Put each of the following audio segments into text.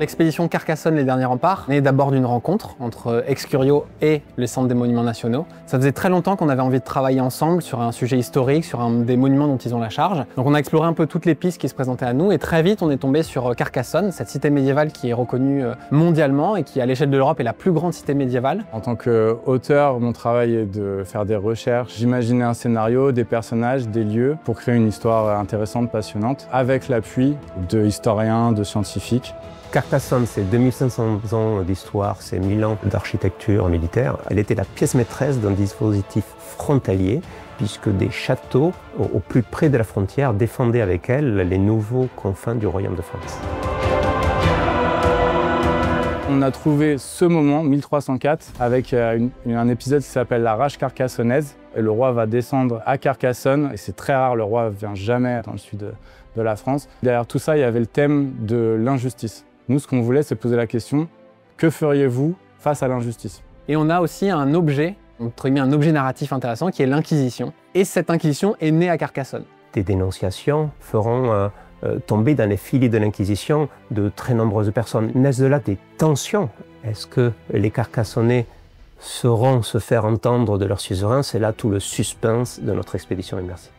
L'expédition Carcassonne, les derniers remparts, naît d'abord d'une rencontre entre Excurio et le Centre des Monuments Nationaux. Ça faisait très longtemps qu'on avait envie de travailler ensemble sur un sujet historique, sur un des monuments dont ils ont la charge. Donc on a exploré un peu toutes les pistes qui se présentaient à nous et très vite on est tombé sur Carcassonne, cette cité médiévale qui est reconnue mondialement et qui à l'échelle de l'Europe est la plus grande cité médiévale. En tant qu'auteur, mon travail est de faire des recherches, j'imaginer un scénario, des personnages, des lieux pour créer une histoire intéressante, passionnante, avec l'appui de historiens, de scientifiques. Carcassonne, c'est 2500 ans d'histoire, c'est 1000 ans d'architecture militaire. Elle était la pièce maîtresse d'un dispositif frontalier, puisque des châteaux au plus près de la frontière défendaient avec elle les nouveaux confins du royaume de France. On a trouvé ce moment, 1304, avec un épisode qui s'appelle la rage carcassonnaise. Et le roi va descendre à Carcassonne, et c'est très rare, le roi ne vient jamais dans le sud de la France. Derrière tout ça, il y avait le thème de l'injustice. Nous, ce qu'on voulait, c'est poser la question, que feriez-vous face à l'injustice? Et on a aussi un objet, entre guillemets un objet narratif intéressant, qui est l'Inquisition. Et cette Inquisition est née à Carcassonne. Des dénonciations feront tomber dans les filets de l'Inquisition de très nombreuses personnes. Naissent de là des tensions. Est-ce que les Carcassonnais sauront se faire entendre de leur suzerain? C'est là tout le suspense de notre expédition immersive.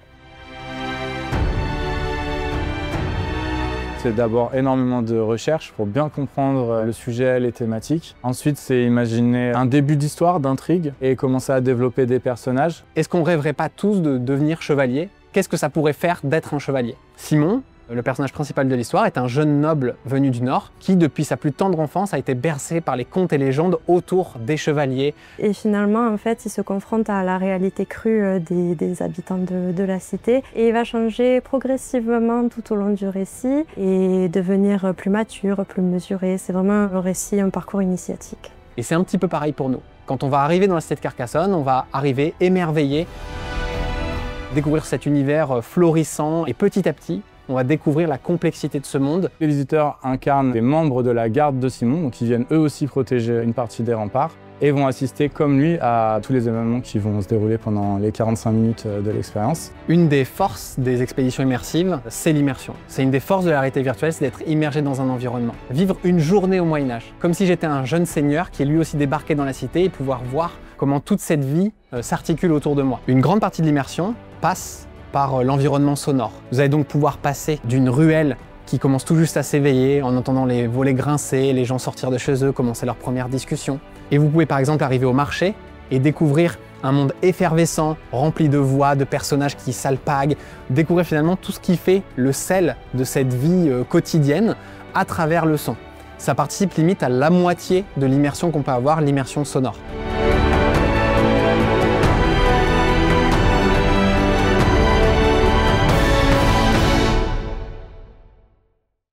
C'est d'abord énormément de recherche pour bien comprendre le sujet, les thématiques. Ensuite, c'est imaginer un début d'histoire, d'intrigue, et commencer à développer des personnages. Est-ce qu'on rêverait pas tous de devenir chevalier? Qu'est-ce que ça pourrait faire d'être un chevalier? Simon, le personnage principal de l'histoire, est un jeune noble venu du Nord qui, depuis sa plus tendre enfance, a été bercé par les contes et légendes autour des chevaliers. Et finalement, en fait, il se confronte à la réalité crue des habitants de la cité et il va changer progressivement tout au long du récit et devenir plus mature, plus mesuré. C'est vraiment un récit, un parcours initiatique. Et c'est un petit peu pareil pour nous. Quand on va arriver dans la cité de Carcassonne, on va arriver émerveillé, découvrir cet univers florissant et petit à petit, on va découvrir la complexité de ce monde. Les visiteurs incarnent des membres de la garde de Simon, donc ils viennent eux aussi protéger une partie des remparts et vont assister comme lui à tous les événements qui vont se dérouler pendant les 45 minutes de l'expérience. Une des forces des expéditions immersives, c'est l'immersion. C'est une des forces de la réalité virtuelle, c'est d'être immergé dans un environnement. Vivre une journée au Moyen-Âge, comme si j'étais un jeune seigneur qui est lui aussi débarqué dans la cité et pouvoir voir comment toute cette vie s'articule autour de moi. Une grande partie de l'immersion passe par l'environnement sonore. Vous allez donc pouvoir passer d'une ruelle qui commence tout juste à s'éveiller en entendant les volets grincer, les gens sortir de chez eux, commencer leur première discussion. Et vous pouvez par exemple arriver au marché et découvrir un monde effervescent, rempli de voix, de personnages qui s'alpaguent, découvrir finalement tout ce qui fait le sel de cette vie quotidienne à travers le son. Ça participe limite à la moitié de l'immersion qu'on peut avoir, l'immersion sonore.